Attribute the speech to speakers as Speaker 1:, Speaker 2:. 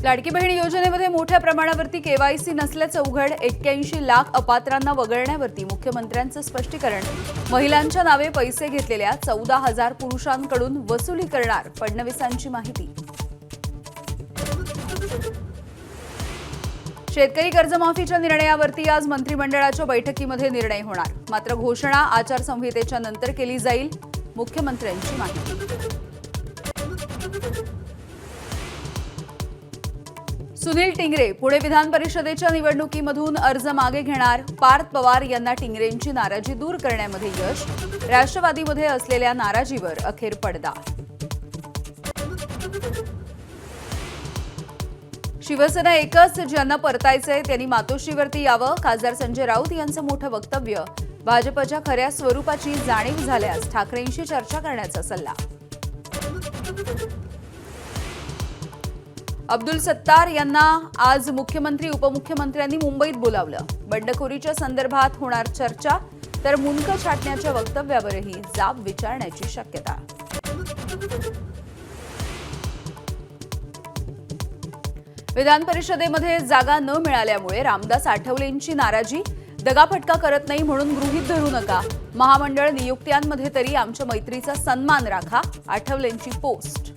Speaker 1: लाडकी बहीण योजनेमध्ये मोठ्या प्रमाणावरती केवायसी नसल्याचं उघड. 81 लाख अपात्रांना वगळण्यावरती मुख्यमंत्र्यांचं स्पष्टीकरण. महिलांच्या नावे पैसे घेतलेल्या 14,000 पुरुषांकडून वसुली करणार फडणवीसांची माहिती. शेतकरी कर्जमाफीच्या निर्णयावरती आज मंत्रिमंडळाच्या बैठकीमध्ये निर्णय होणार. मात्र घोषणा आचारसंहितेच्या नंतर केली जाईल, मुख्यमंत्र्यांची माहिती. सुनील टिंगरे पुणे विधान परिषदेच्या निवडणुकीमधून अर्ज मागे घेणार. पार्थ पवार यांना टिंगरेंची नाराजी दूर करण्यामध्ये यश. राष्ट्रवादीमध्ये असलेल्या नाराजीवर अखेर पडदा. शिवसेना एकच, ज्यांना परतायचंय त्यांनी मातोश्रीवरती यावं. खासदार संजय राऊत यांचं मोठं वक्तव्य. भाजपच्या खऱ्या स्वरूपाची जाणीव झाल्यास ठाकरेंशी चर्चा करण्याचा सल्ला. अब्दुल सत्तार यांना आज मुख्यमंत्री उपमुख्यमंत्र्यांनी मुंबईत बोलावलं. बंडखोरीच्या संदर्भात होणार चर्चा, तर मुंडकं छाटण्याच्या वक्तव्यावरही जाब विचारण्याची शक्यता. विधान परिषदेमध्ये जागा न मिळाल्यामुळे रामदास आठवलेंची नाराजी. दगाफटका करत नाही म्हणून गृहीत धरू नका. महामंडळ नियुक्त्यांमध्ये तरी आमच्या मैत्रीचा सन्मान राखा. आठवलेंची पोस्ट.